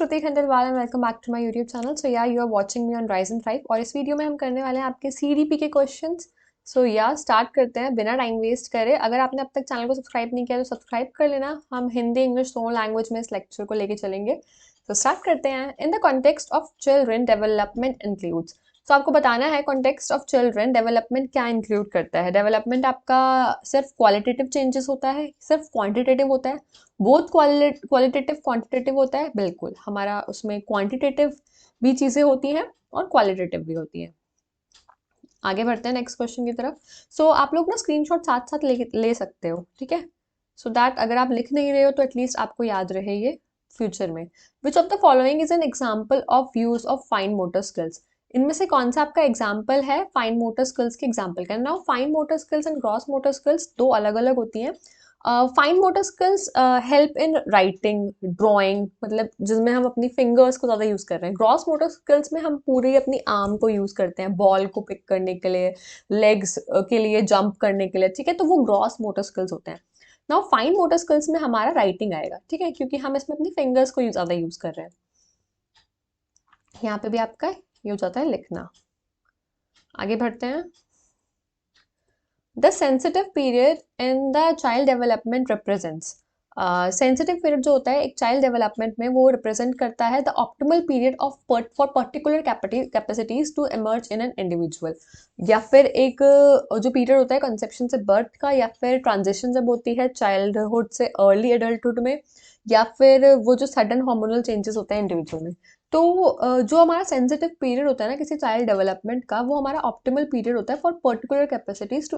Shruti Khandelwal and welcome back to my YouTube channel. So yeah you are watching me on Raizen 5 और इस video में हम करने वाले हैं आपके सीडीपी के क्वेश्चंस। सो या स्टार्ट करते हैं बिना टाइम वेस्ट करे। अगर आपने अब तक चैनल को सब्सक्राइब नहीं किया तो सब्सक्राइब कर लेना। हम हिंदी इंग्लिश दोनों लैंग्वेज में इस लेक्चर को लेके चलेंगे। तो स्टार्ट करते हैं। In the context of children development includes. तो आपको बताना है कॉन्टेक्स्ट ऑफ चिल्ड्रन डेवलपमेंट क्या इंक्लूड करता है। डेवलपमेंट आपका सिर्फ क्वालिटेटिव चेंजेस होता है, सिर्फ क्वांटिटेटिव होता है, बहुत क्वालिटेटिव क्वांटिटेटिव होता है। बिल्कुल हमारा उसमें क्वांटिटेटिव भी चीज़ें होती हैं और क्वालिटेटिव भी होती हैं। आगे बढ़ते हैं नेक्स्ट क्वेश्चन की तरफ। सो आप लोग ना स्क्रीनशॉट साथ साथ ले सकते हो, ठीक है, सो दैट अगर आप लिख नहीं रहे हो तो एटलीस्ट आपको याद रहे ये फ्यूचर में। विच of the following is an example of use of fine motor skills. इनमें से कौन सा आपका एग्जाम्पल है फाइन मोटर स्किल्स के एग्जाम्पल का। Now fine motor skills and gross motor skills दो अलग अलग होती हैं। Fine motor skills help in writing, drawing, मतलब जिसमें हम अपनी फिंगर्स को ज़्यादा यूज़ कर रहे हैं। ग्रॉस मोटर स्किल्स में हम पूरी अपनी आर्म को यूज़ करते हैं, बॉल को पिक करने के लिए, लेग्स के लिए, जंप करने के लिए, ठीक है, तो वो ग्रॉस मोटर स्किल्स होते हैं। नाउ फाइन मोटर स्किल्स में हमारा राइटिंग आएगा, ठीक है, क्योंकि हम इसमें अपनी फिंगर्स को ज़्यादा यूज़ कर रहे हैं। यहाँ पे भी आपका ये हो जाता है लिखना। आगे बढ़ते हैं। The sensitive period in the child development represents. Sensitive period जो होता है एक चाइल्ड डेवलपमेंट में, वो रिप्रेजेंट करता है the optimal period of for particular capacities to emerge in an individual. या फिर एक जो पीरियड होता है कंसेप्शन से बर्थ का, या फिर ट्रांजिशन जब होती है चाइल्डहुड से अर्ली एडल्टहुड में, या फिर वो जो सडन हार्मोनल चेंजेस होते हैं इंडिविजुअल में। तो जो हमारा सेंसिटिव पीरियड होता है ना किसी चाइल्ड डेवलपमेंट का, वो हमारा ऑप्टिमल पीरियड होता है फॉर पर्टिकुलर कैपेसिटीज टू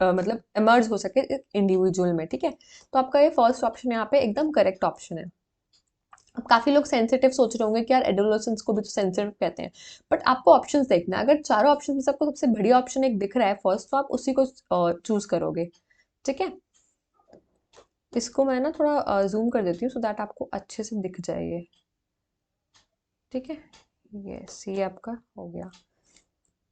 मतलब इमर्ज हो सके इंडिविजुअल में, ठीक है। तो आपका ये फर्स्ट ऑप्शन यहाँ पे एकदम करेक्ट ऑप्शन है। अब काफी लोग सेंसिटिव सोच रहे होंगे कि यार एडोलेसेंस को भी तो सेंसिटिव कहते हैं, बट आपको ऑप्शंस देखना है। अगर चारों ऑप्शन में से आपको सबसे बढ़िया ऑप्शन एक दिख रहा है फर्स्ट, तो आप उसी को चूज करोगे, ठीक है। इसको मैं ना थोड़ा जूम कर देती हूँ सो दैट आपको अच्छे से दिख जाए ये, ठीक है। यस, ये आपका हो गया।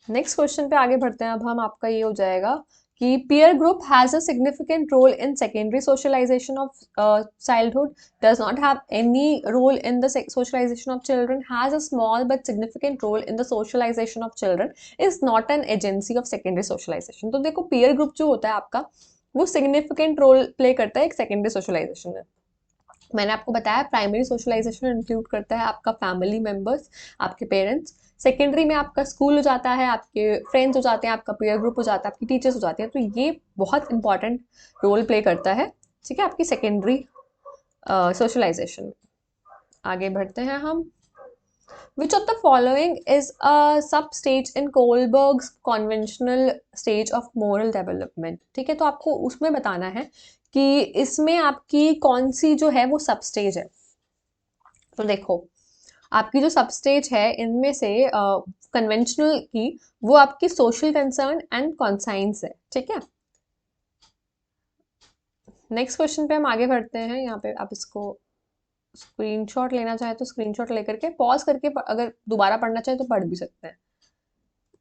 नेक्स्ट क्वेश्चन पे आगे बढ़ते हैं। अब हम आपका ये हो जाएगा कि peer group has a significant role in secondary socialization of childhood, does not have any role in the socialization of children, has a small but significant role in the socialization of children, is not an agency of secondary socialization. तो देखो peer group जो होता है आपका, वो significant role play करता है एक सेकेंडरी सोशलाइजेशन में। मैंने आपको बताया प्राइमरी सोशलाइजेशन इंक्लूड करता है आपका फैमिली मेंबर्स, आपके पेरेंट्स। सेकेंडरी में आपका स्कूल हो जाता है, आपके फ्रेंड्स हो जाते हैं, आपका पीयर ग्रुप हो जाता है, आपकी टीचर्स हो जाते हैं। तो ये बहुत इंपॉर्टेंट रोल प्ले करता है, ठीक है, आपकी सेकेंडरी सोशलाइजेशन में। आगे बढ़ते हैं हम। Which of the following is a sub-stage in Kohlberg's conventional stage of moral development? ठीक है, तो आपको उसमें बताना है कि इसमें आपकी कौन सी जो है वो सब स्टेज है। तो देखो आपकी जो सब स्टेज है इनमें से कन्वेंशनल की, वो आपकी सोशल कंसर्न एंड कॉन्साइंस है, ठीक है। नेक्स्ट क्वेश्चन पे हम आगे बढ़ते हैं। यहाँ पे आप इसको स्क्रीनशॉट लेना चाहे तो स्क्रीनशॉट लेकर के पॉज करके अगर दोबारा पढ़ना चाहे तो पढ़ भी सकते हैं।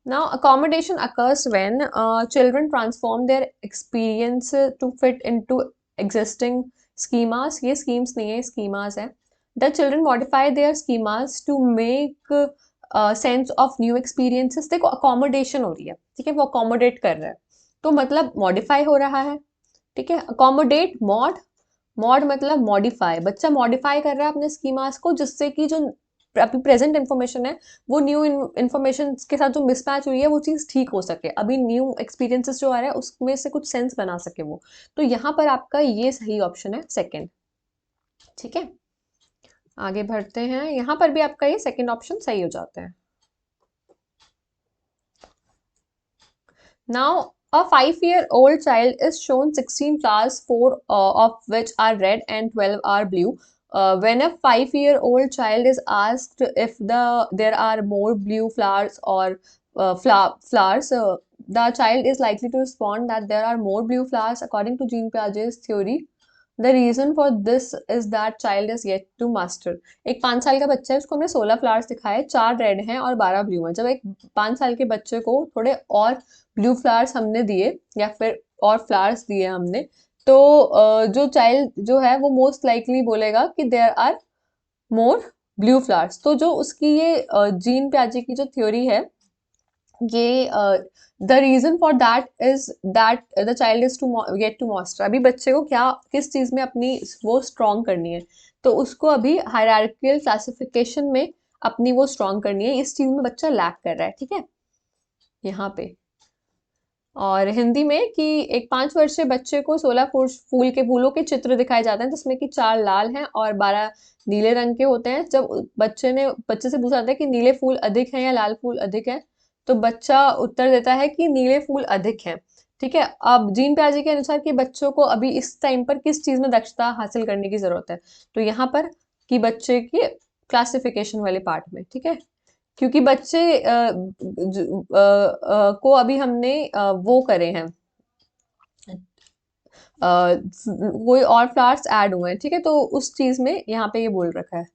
Now, accommodation occurs when children transform their experience to fit into existing schemas. ये schemes नहीं है, schemas है। The children modify their schemas to make sense of new experiences. देखो accommodation हो रही है, ठीक है, वो accommodate कर रहा है, तो मतलब modify हो रहा है, ठीक है। accommodate, मॉड मतलब मॉडिफाई, बच्चा मॉडिफाई कर रहा है अपने स्कीमास को, जिससे कि जो अभी प्रेजेंट इन्फॉर्मेशन है वो न्यू इन्फॉर्मेशन के साथ जो मिसमैच हुई है वो चीज़ ठीक हो सके, अभी न्यू एक्सपीरियंसेस जो आ रहा है उसमें से कुछ सेंस बना सके वो। तो यहाँ पर आपका ये सही ऑप्शन है सेकेंड, ठीक है। आगे बढ़ते हैं। यहाँ पर भी आपका ये सेकेंड ऑप्शन सही हो जाता है। Now, a 5-year-old child is shown 16 flowers, 4 of which are red and 12 are blue. When a 5-year-old child is asked if there are more blue flowers or flowers, the child is likely to respond that there are more blue flowers according to Jean Piaget's theory. The reason for this is that child is yet to master. एक 5 साल का बच्चा है, उसको हमने 16 flowers दिखाए, 4 red हैं और 12 ब्लू हैं। जब एक 5 साल के बच्चे को थोड़े और ब्लू फ्लावर्स हमने दिए या फिर और फ्लावर्स दिए हमने, तो जो चाइल्ड जो है वो मोस्ट लाइकली बोलेगा कि there are more blue flowers. तो जो उसकी ये जीन प्याजे की जो थ्योरी है, ये the reason for that is that the child is to get to master. अभी बच्चे को क्या किस चीज में अपनी वो स्ट्रॉन्ग करनी है, तो उसको अभी हायरार्किकल क्लासिफिकेशन में अपनी वो स्ट्रॉन्ग करनी है। इस चीज में बच्चा लैक कर रहा है, ठीक है, यहाँ पे। और हिंदी में कि एक 5 वर्षीय बच्चे को 16 फूल के फूलों के चित्र दिखाए जाते हैं, जिसमें कि 4 लाल हैं और 12 नीले रंग के होते हैं। जब बच्चे से पूछा जाता है कि नीले फूल अधिक हैं या लाल फूल अधिक हैं, तो बच्चा उत्तर देता है कि नीले फूल अधिक हैं, ठीक है। अब जीन प्याजे के अनुसार कि बच्चों को अभी इस टाइम पर किस चीज में दक्षता हासिल करने की जरूरत है, तो यहाँ पर कि बच्चे के क्लासिफिकेशन वाले पार्ट में, ठीक है। क्योंकि बच्चे को अभी हमने वो करे हैं, कोई और फ्लावर्स ऐड हुए हैं, ठीक है, तो उस चीज में यहाँ पे ये बोल रखा है।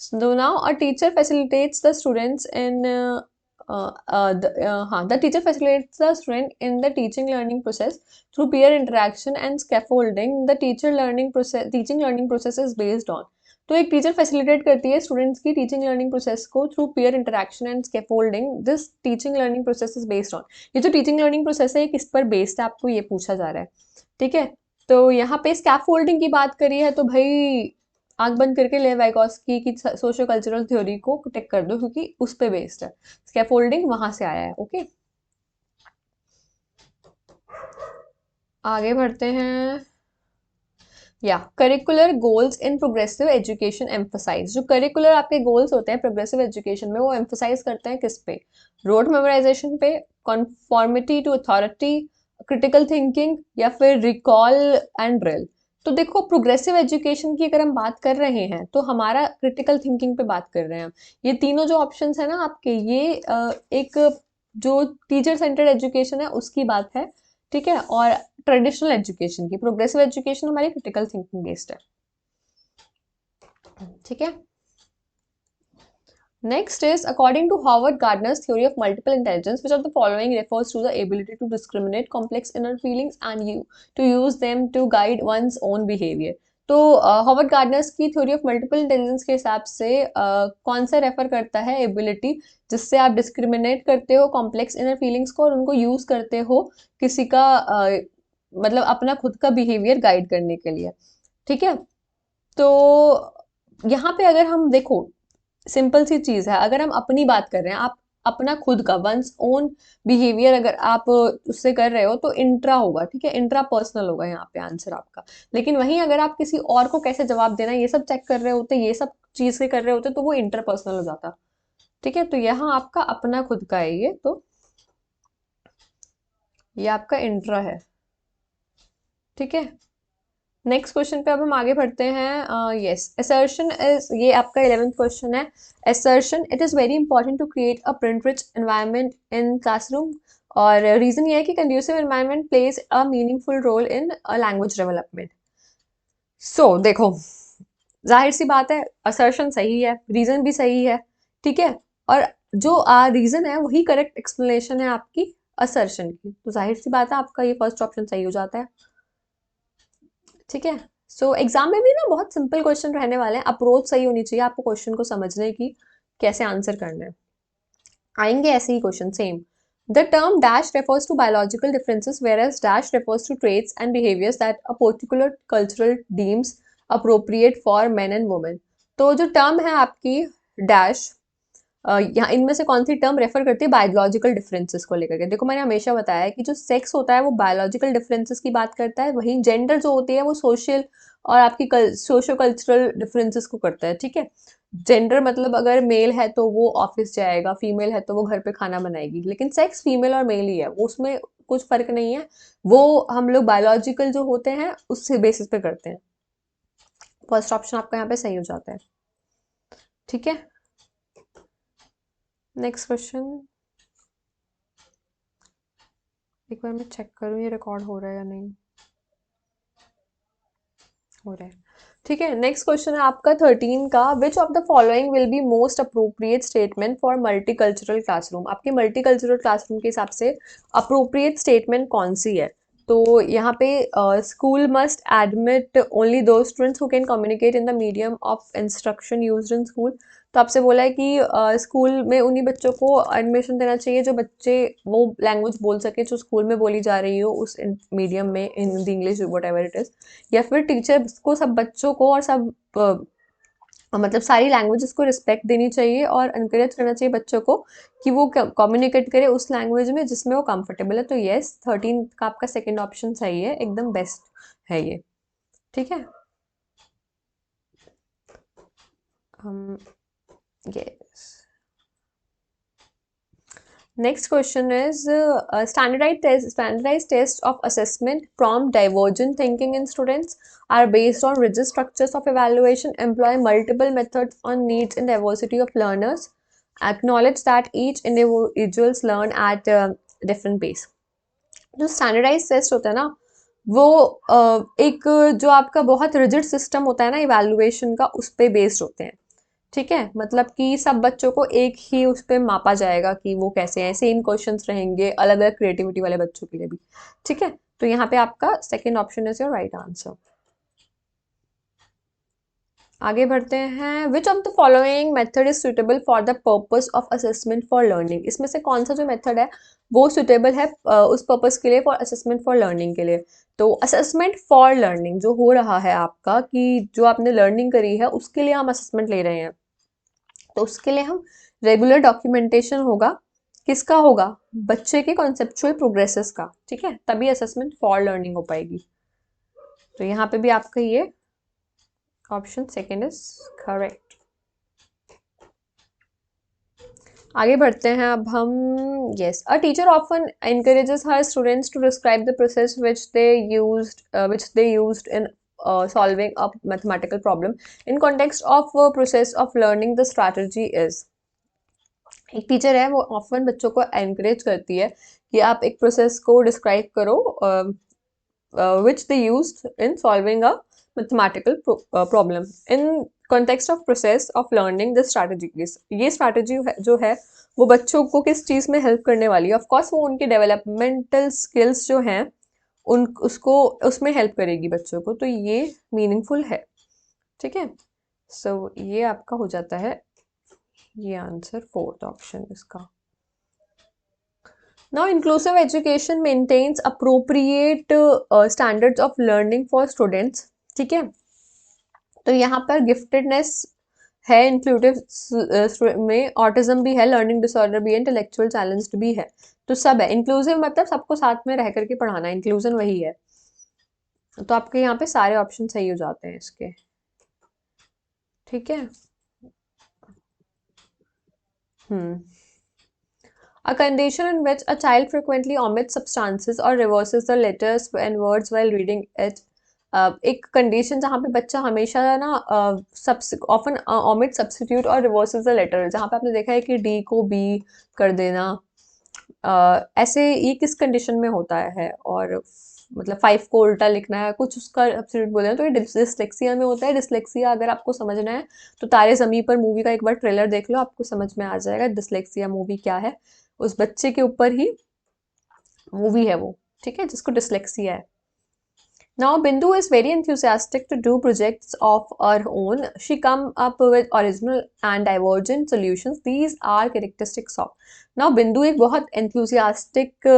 So now a teacher facilitates the students in the teacher facilitates the student in the teaching learning process through peer interaction and scaffolding. The teaching learning process is based on, तो एक टीचर फैसिलिटेट करती है students की teaching learning process को through peer interaction and scaffolding. This teaching learning process is based on, ये जो teaching learning process है ये किस पर बेस्ड है, आपको ये पूछा जा रहा है, ठीक है। तो यहाँ पे स्कैफोल्डिंग की बात करी है, तो भाई आंख बंद करके ले वाइगोस्की की सोशो कल्चरल थ्योरी को टिक कर दो, क्योंकि उस पे बेस्ड है, स्कैफोल्डिंग वहां से आया है, ओके। आगे बढ़ते हैं। या curricular goals in progressive education emphasize, जो करिकुलर आपके गोल्स होते हैं प्रोग्रेसिव एजुकेशन में, वो एम्फोसाइज करते हैं किस पे, रोड मेमोराइजेशन पे, कॉन्फॉर्मिटी टू अथॉरिटी, क्रिटिकल थिंकिंग, या फिर रिकॉल एंड ड्रिल। तो देखो प्रोग्रेसिव एजुकेशन की अगर हम बात कर रहे हैं तो हमारा क्रिटिकल थिंकिंग पे बात कर रहे हैं हम। ये तीनों जो ऑप्शंस है ना आपके, ये एक जो टीचर सेंटर्ड एजुकेशन है उसकी बात है, ठीक है। और ट्रेडिशनल एजुकेशन की, प्रोग्रेसिव एजुकेशन हमारी क्रिटिकल थिंकिंग बेस्ड है, ठीक है। Next is according to Howard Gardner's theory of multiple intelligence, which of the following refers to the ability to discriminate complex inner feelings and to use them to guide one's own behavior। तो Howard Gardner's की theory of multiple intelligence के हिसाब से कौन सा refer करता है ability जिससे आप डिस्क्रिमिनेट करते हो कॉम्प्लेक्स इनर फीलिंग्स को और उनको यूज करते हो किसी का मतलब अपना खुद का बिहेवियर गाइड करने के लिए, ठीक है। तो यहाँ पे अगर हम देखो सिंपल सी चीज है, अगर हम अपनी बात कर रहे हैं, आप अपना खुद का वंस ओन बिहेवियर अगर आप उससे कर रहे हो तो इंट्रा होगा, ठीक है, इंट्रा पर्सनल होगा यहाँ पे आंसर आपका। लेकिन वहीं अगर आप किसी और को कैसे जवाब देना ये सब चेक कर रहे होते, ये सब चीज से कर रहे होते, तो वो इंटर पर्सनल हो जाता, ठीक है। तो यहाँ आपका अपना खुद का है ये, तो ये आपका इंट्रा है, ठीक है। नेक्स्ट क्वेश्चन पे अब हम आगे बढ़ते हैं। यस, असर्शन इज, ये आपका 11th क्वेश्चन है। Assertion, it is very important to create a print rich environment in classroom, और रीजन ये है कि conducive environment plays a meaningful role in language development. So देखो जाहिर सी बात है असर्शन सही है, रीजन भी सही है, ठीक है। और जो रीजन है वही करेक्ट एक्सप्लेनेशन है आपकी असर्शन की, तो जाहिर सी बात है आपका ये फर्स्ट ऑप्शन सही हो जाता है, ठीक है। सो एग्जाम में भी ना बहुत सिंपल क्वेश्चन रहने वाले हैं, अप्रोच सही होनी चाहिए आपको क्वेश्चन को समझने की, कैसे आंसर करना है, आएंगे ऐसे ही question same. The term dash refers to biological differences whereas dash refers to traits and behaviors that a particular cultural deems appropriate for men and women। तो जो टर्म है आपकी डैश, यहाँ इनमें से कौन सी टर्म रेफर करती है बायोलॉजिकल डिफरेंसेस को लेकर के। देखो मैंने हमेशा बताया है कि जो सेक्स होता है वो बायोलॉजिकल डिफरेंसेस की बात करता है, वहीं जेंडर जो होती है वो सोशल और आपकी सोशो कल्चरल डिफरेंसेस को करता है, ठीक है। जेंडर मतलब अगर मेल है तो वो ऑफिस जाएगा, फीमेल है तो वो घर पे खाना बनाएगी, लेकिन सेक्स फीमेल और मेल ही है, वो उसमें कुछ फर्क नहीं है, वो हम लोग बायोलॉजिकल जो होते हैं उससे बेसिस पे करते हैं। फर्स्ट ऑप्शन आपका यहाँ पे सही हो जाता है, ठीक है। नेक्स्ट क्वेश्चन, एक बार मैं चेक करूँ ये रिकॉर्ड हो रहा है या नहीं, हो रहा है, ठीक है। नेक्स्ट क्वेश्चन है आपका 13 का, विच of the following will be most appropriate statement for multicultural classroom. आपके मल्टीकल्चरल क्लासरूम के हिसाब से अप्रोप्रिएट स्टेटमेंट कौन सी है, तो यहाँ पे स्कूल मस्ट एडमिट ओनली दो students who can communicate in the medium of instruction used in school. तो आपसे बोला है कि स्कूल में उन्हीं बच्चों को एडमिशन देना चाहिए जो बच्चे वो लैंग्वेज बोल सके जो स्कूल में बोली जा रही हो उस मीडियम में, Hindi, English, what ever it is. या फिर टीचर को सब बच्चों को और सब मतलब सारी लैंग्वेजेस को रिस्पेक्ट देनी चाहिए और इनकरेज करना चाहिए बच्चों को कि वो कम्युनिकेट करे उस लैंग्वेज में जिसमें वो कंफर्टेबल है। तो येस, 13 का आपका सेकंड ऑप्शन सही है, एकदम बेस्ट है ये। ठीक है। Yes. Next question is standardized tests of assessment prompt divergent thinking in students are based on rigid structures of evaluation, employ multiple methods on needs and diversity of learners, acknowledge that each individuals learn at different pace. जो standardise test होता है ना वो एक जो आपका बहुत rigid system होता है ना इवैल्यूएशन का, उस पे बेस्ड होते हैं। ठीक है, मतलब कि सब बच्चों को एक ही उस पे मापा जाएगा कि वो कैसे हैं, सेम क्वेश्चंस रहेंगे अलग अलग क्रिएटिविटी वाले बच्चों के लिए भी। ठीक है, तो यहाँ पे आपका second option is your right answer. आगे बढ़ते हैं। Which of the following method is suitable for the purpose of assessment for learning. इसमें से कौन सा जो मेथड है वो सुटेबल है उस पर्पस के लिए, फॉर असेसमेंट फॉर लर्निंग के लिए। तो असेसमेंट फॉर लर्निंग जो हो रहा है आपका कि जो आपने लर्निंग करी है उसके लिए हम असेसमेंट ले रहे हैं, तो उसके लिए हम रेगुलर डॉक्यूमेंटेशन होगा। किसका होगा? बच्चे के कॉन्सेप्चुअल प्रोग्रेसेस का। ठीक है, तभी असेसमेंट फॉर लर्निंग हो पाएगी। तो यहाँ पे भी आपका ये ऑप्शन सेकेंड इज करेक्ट। आगे बढ़ते हैं अब हम। Yes, a teacher often encourages her students to describe the process which they used in solving a mathematical problem in context of process of learning the strategy is। एक teacher है वो often बच्चों को एनकरेज करती है कि आप एक प्रोसेस को डिस्क्राइब करो which they used in solving a mathematical problem in context of process of learning the strategies। ये strategy जो है वो बच्चों को किस चीज़ में हेल्प करने वाली है? ऑफ कोर्स वो उनके डेवलपमेंटल स्किल्स जो हैं उन उसको उसमें हेल्प करेगी बच्चों को, तो ये मीनिंगफुल है। ठीक है, सो ये आपका हो जाता है ये आंसर, फोर्थ ऑप्शन इसका। Now, inclusive education maintains appropriate standards of learning for students। ठीक है, तो यहाँ पर गिफ्टेडनेस है, इंक्लूसिव में ऑटिज्म भी है, लर्निंग डिसऑर्डर भी है, इंटेलेक्चुअल चैलेंज भी है, तो सब है। इंक्लूसिव मतलब सबको साथ में रह करके पढ़ाना, इंक्लूजन वही है। तो आपके यहाँ पे सारे ऑप्शन सही हो जाते हैं इसके। ठीक है। A condition in which a child frequently omits substances or reverses the letters and words while reading it। एक कंडीशन जहाँ पे बच्चा हमेशा ना ऑफन ओमिट सब्स्टिट्यूट और रिवर्सेस द लेटर, जहाँ पे आपने देखा है कि डी को बी कर देना, ऐसे ये किस कंडीशन में होता है? और मतलब 5 को उल्टा लिखना है कुछ, उसका सब्स्टिट्यूट बोले तो ये डिसलेक्सिया में होता है। डिसलेक्सिया अगर आपको समझना है तो तारे ज़मीं पर मूवी का एक बार ट्रेलर देख लो, आपको समझ में आ जाएगा डिसलेक्सिया मूवी क्या है। उस बच्चे के ऊपर ही मूवी है वो। ठीक है, जिसको डिसलेक्सिया है। Now Bindu is very enthusiastic to do projects of her own. She come up with original and divergent solutions. These are characteristics of। Now Bindu एक बहुत enthusiastic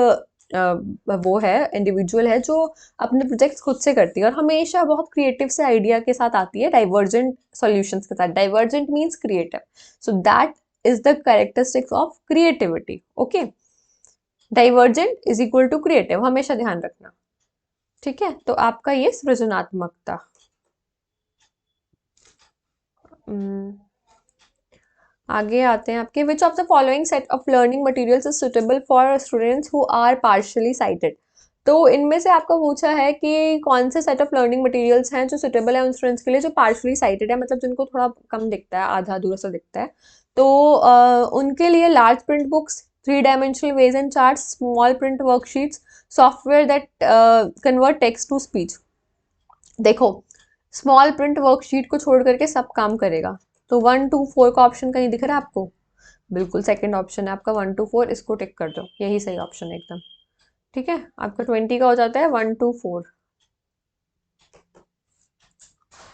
वो है, इंडिविजुअल है जो अपने प्रोजेक्ट्स खुद से करती है और हमेशा बहुत क्रिएटिव से आइडिया के साथ आती है, डाइवर्जेंट सॉल्यूशंस के साथ। Divergent means creative, so that is the characteristics of creativity. Okay, divergent is equal to creative, हमेशा ध्यान रखना। ठीक है, तो आपका ये सृजनात्मकता। आगे आते हैं आपके। Which of the following set of learning materials is suitable for students who are partially sighted. तो इनमें से आपका पूछा है कि कौन से सेट ऑफ लर्निंग मटेरियल्स हैं जो सुटेबल है उन स्टूडेंट्स के लिए जो पार्शियली साइटेड है, मतलब जिनको थोड़ा कम दिखता है, आधा अधूरा सा दिखता है। तो उनके लिए large print books, 3 dimensional wedge and charts, small print worksheets, software that convert text to speech. देखो, स्मॉल प्रिंट वर्कशीट को छोड़ करके सब काम करेगा, तो 1 2 4 का ऑप्शन कहीं दिख रहा है आपको? बिल्कुल सेकंड ऑप्शन है आपका 1 2 4, इसको टिक कर दो, यही सही ऑप्शन है एकदम। ठीक है, आपका 20 का हो जाता है 1 to 4।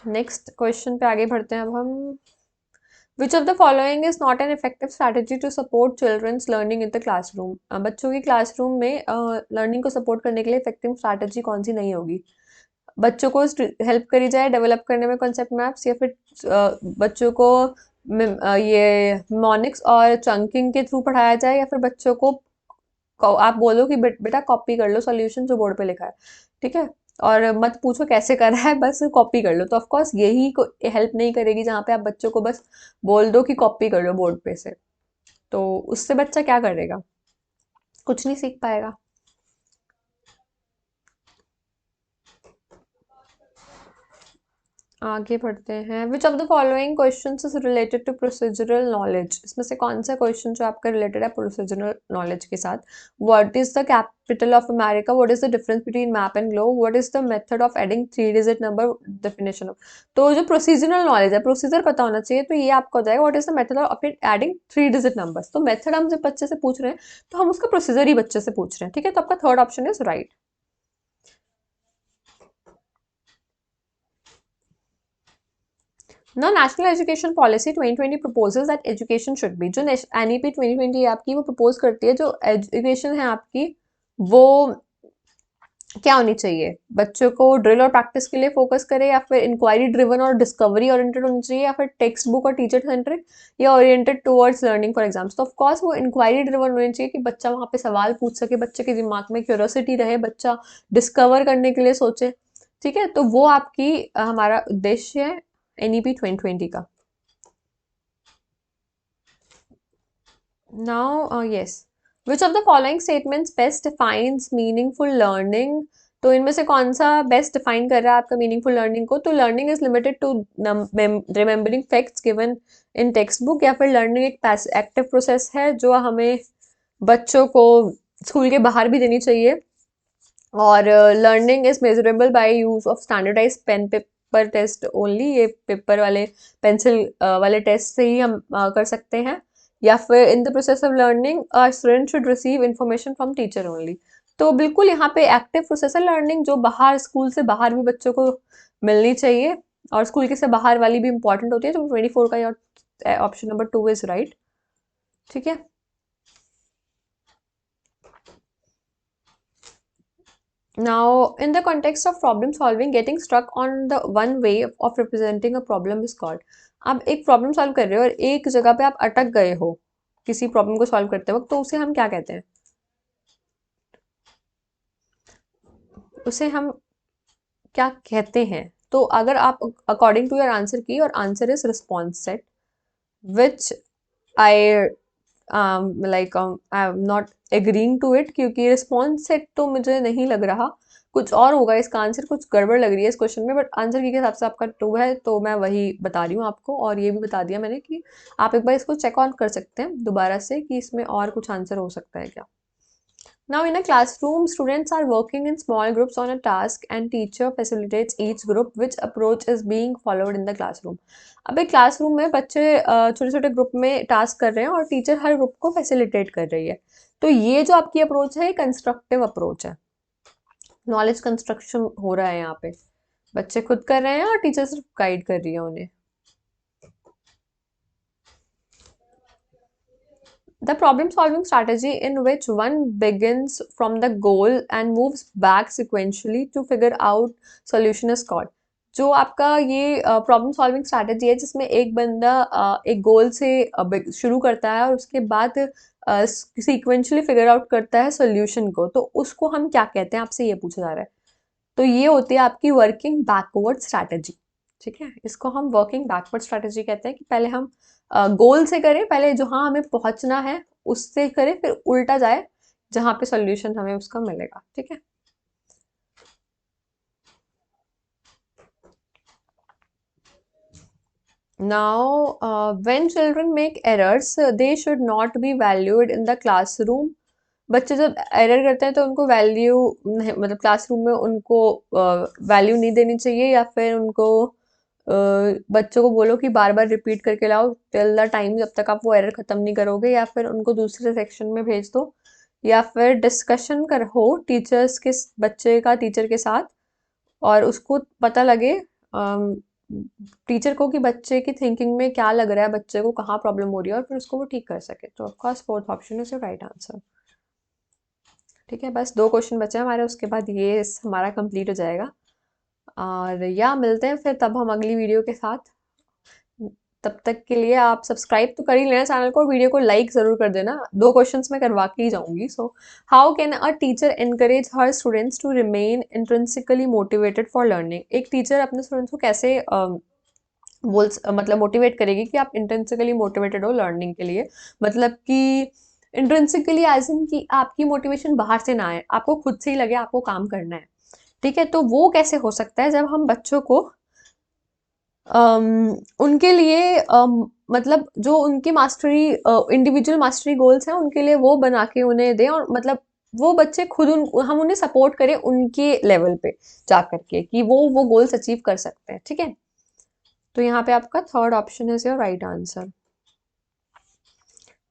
नेक्स्ट क्वेश्चन पे आगे बढ़ते हैं अब हम। Which of the following is not an effective strategy to support children's learning in the classroom. बच्चों की क्लासरूम में लर्निंग को सपोर्ट करने के लिए इफेक्टिव स्ट्रैटेजी कौन सी नहीं होगी? बच्चों को हेल्प करी जाए डेवलप करने में कॉन्सेप्ट मैप्स, या फिर बच्चों को ये मॉनिक्स और चंकिंग के थ्रू पढ़ाया जाए, या फिर बच्चों को आप बोलो कि बेटा कॉपी कर लो सॉल्यूशन जो बोर्ड पे लिखा है, ठीक है, और मत पूछो कैसे कर रहा है, बस कॉपी कर लो। तो ऑफ कोर्स यही हेल्प नहीं करेगी जहाँ पे आप बच्चों को बस बोल दो कि कॉपी कर लो बोर्ड पे से। तो उससे बच्चा क्या करेगा? कुछ नहीं सीख पाएगा। आगे बढ़ते हैं। Which of the following question is related to procedural knowledge? इसमें से कौन सा क्वेश्चन जो आपका रिलेटेड है प्रोसीजरल नॉलेज के साथ? What is the capital of America? What is the difference between map and globe? What is the method of adding 3 digit number? Definition of. तो जो प्रोसीजरल नॉलेज है, प्रोसीजर पता होना चाहिए, तो ये आपको हो जाएगा what is the method of adding 3 digit numbers. तो मेथड हम जब बच्चे से पूछ रहे हैं तो हम उसका प्रोसीजर ही बच्चे से पूछ रहे हैं, ठीक है। तो आपका थर्ड ऑप्शन इज राइट। ना national education policy 2020 proposes that education should be, जो एनईपी 2020 आपकी वो प्रपोज करती है जो एजुकेशन है आपकी वो क्या होनी चाहिए? बच्चों को ड्रिल और प्रैक्टिस के लिए फोकस करे, या फिर इंक्वायरी ड्रिवन और डिस्कवरी ओरिएंटेड होनी चाहिए, या फिर टेक्स्ट बुक और टीचर सेंट्रिक, या oriented towards learning for exams? तो ऑफ कोर्स वो इंक्वायरी ड्रिवन होनी चाहिए कि बच्चा वहाँ पे सवाल पूछ सके, बच्चे के दिमाग में क्यूरोसिटी रहे, बच्चा डिस्कवर करने के लिए सोचे, ठीक है। तो वो आपकी हमारा उद्देश्य है एनईपी 2020 का। Now yes, which of the following statements best defines meaningful learning? तो इनमें से कौन सा बेस्ट डिफाइन कर रहा है आपका मीनिंगफुल लर्निंग को? तो learning is limited to remembering facts given in text book, या फिर लर्निंग एक एक्टिव प्रोसेस है जो हमें बच्चों को स्कूल के बाहर भी देनी चाहिए, और learning is measurable by use of standardize pen paper test only. ये पेपर वाले पेंसिल वाले टेस्ट से ही हम कर सकते हैं, या फिर in the process of learning student should receive information from teacher only. तो बिल्कुल यहाँ पे एक्टिव प्रोसेस है लर्निंग, जो बाहर स्कूल से बाहर भी बच्चों को मिलनी चाहिए, और स्कूल के से बाहर वाली भी इंपॉर्टेंट होती है। तो 24 का ऑप्शन नंबर 2 इज राइट, ठीक है। Now, in the context of problem solving, getting stuck on the one way of representing a problem is called। आप एक प्रॉब्लम सॉल्व कर रहे हो और एक जगह पे आप अटक गए हो किसी प्रॉब्लम को सॉल्व करते वक्त, तो उसे हम क्या कहते हैं? उसे हम क्या कहते हैं? तो अगर आप अकॉर्डिंग टू योर आंसर की, और answer is response set, which I like I am not agreeing to it, क्योंकि रिस्पॉन्स सेट तो मुझे नहीं लग रहा, कुछ और होगा इसका आंसर, कुछ गड़बड़ लग रही है इस क्वेश्चन में। बट आंसर के हिसाब से आपका 2 है, तो मैं वही बता रही हूँ आपको, और ये भी बता दिया मैंने कि आप एक बार इसको चेक ऑन कर सकते हैं दोबारा से कि इसमें और कुछ आंसर हो सकता है क्या। Now, in a classroom, students are working in small groups on a task and teacher facilitates each group. Which approach is being followed in the classroom? अब एक क्लासरूम में बच्चे छोटे छोटे ग्रुप में टास्क कर रहे हैं, और टीचर हर ग्रुप को फैसिलिटेट कर रही है। तो ये जो आपकी अप्रोच है, ये कंस्ट्रक्टिव अप्रोच है, नॉलेज कंस्ट्रक्शन हो रहा है यहाँ पे। बच्चे खुद कर रहे हैं और टीचर सिर्फ गाइड कर रही है उन्हें। The problem solving strategy in which one begins from the goal and moves back sequentially to figure out solution is called। जो आपका ये प्रॉब्लम सॉल्विंग स्ट्रैटेजी है जिसमें एक बंदा एक गोल से शुरू करता है और उसके बाद सीक्वेंशली फिगर आउट करता है सॉल्यूशन को, तो उसको हम क्या कहते हैं? आपसे ये पूछा जा रहा है। तो ये होती है आपकी वर्किंग बैकवर्ड स्ट्रैटेजी, ठीक है। इसको हम वर्किंग बैकवर्ड स्ट्रैटेजी कहते हैं कि पहले हम गोल से करें, पहले जहां हमें पहुंचना है उससे करें, फिर उल्टा जाए जहां पे सॉल्यूशन हमें उसका मिलेगा, ठीक है। Now, when children make errors, they should not be valued in the classroom। बच्चे जब एरर करते हैं तो उनको वैल्यू, मतलब क्लासरूम में उनको वैल्यू नहीं देनी चाहिए, या फिर उनको बच्चों को बोलो कि बार बार रिपीट करके लाओ टिल द टाइम जब तक आप वो एरर खत्म नहीं करोगे, या फिर उनको दूसरे सेक्शन में भेज दो, या फिर डिस्कशन कर हो टीचर्स के बच्चे का टीचर के साथ, और उसको पता लगे टीचर को कि बच्चे की थिंकिंग में क्या लग रहा है, बच्चे को कहाँ प्रॉब्लम हो रही है, और फिर उसको वो ठीक कर सके। तो of course fourth option is your right answer. ठीक है, बस 2 क्वेश्चन बचे हैं हमारे, उसके बाद ये हमारा कंप्लीट हो जाएगा। और या मिलते हैं फिर तब हम अगली वीडियो के साथ। तब तक के लिए आप सब्सक्राइब तो कर ही लेना चैनल को, और वीडियो को लाइक ज़रूर कर देना। 2 क्वेश्चंस मैं करवा के ही जाऊंगी। So how can a teacher encourage her students to remain intrinsically motivated for learning? एक टीचर अपने स्टूडेंट्स को कैसे मतलब मोटिवेट करेगी कि आप इंट्रिंसिकली मोटिवेटेड हो लर्निंग के लिए? मतलब कि इंट्रिंसिकली एज इन कि आपकी मोटिवेशन बाहर से ना आए, आपको खुद से ही लगे आपको काम करना है। ठीक है, तो वो कैसे हो सकता है? जब हम बच्चों को उनके लिए मतलब जो उनकी मास्टरी इंडिविजुअल मास्टरी गोल्स हैं उनके लिए वो बना के उन्हें दें, और मतलब वो बच्चे खुद हम उन्हें सपोर्ट करें उनके लेवल पे जा करके कि वो गोल्स अचीव कर सकते हैं। ठीक है, तो यहाँ पे आपका third option is your right answer.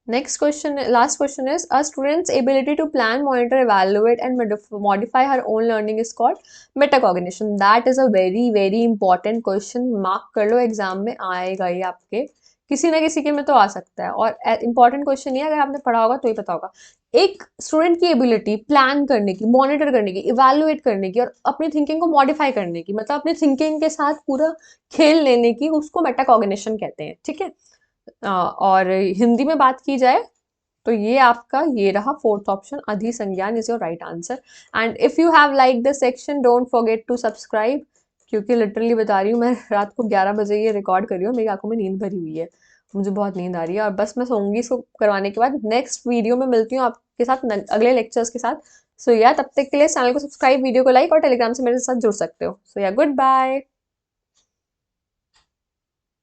Next question, last question is, a student's ability to plan, monitor, evaluate and modify her own learning is called metacognition. That is a very very important question. Mark कर लो, exam में आएगा ये आपके, किसी ना किसी के में तो आ सकता है, और इंपॉर्टेंट क्वेश्चन ये, अगर आपने पढ़ा होगा तो ही पता होगा। एक स्टूडेंट की एबिलिटी प्लान करने की, मॉनिटर करने की, इवेलुएट करने की, और अपनी थिंकिंग को मॉडिफाई करने की, मतलब अपनी थिंकिंग के साथ पूरा खेल लेने की, उसको मेटाकॉग्निशन कहते हैं। ठीक है, और हिंदी में बात की जाए तो ये आपका ये रहा फोर्थ ऑप्शन, अधिसंज्ञान is your right answer. And if you have like this section, don't forget to subscribe, क्योंकि लिटरली बता रही हूँ, मैं रात को 11 बजे ये रिकॉर्ड कर रही हूँ, मेरी आंखों में नींद भरी हुई है, मुझे बहुत नींद आ रही है, और बस मैं सोऊंगी इसको करवाने के बाद। नेक्स्ट वीडियो में मिलती हूँ आपके साथ अगले लेक्चर्स के साथ। सो या तब तक के लिए चैनल को सब्सक्राइब, वीडियो को लाइक, और टेलीग्राम से मेरे साथ जुड़ सकते हो। सो या गुड बाय।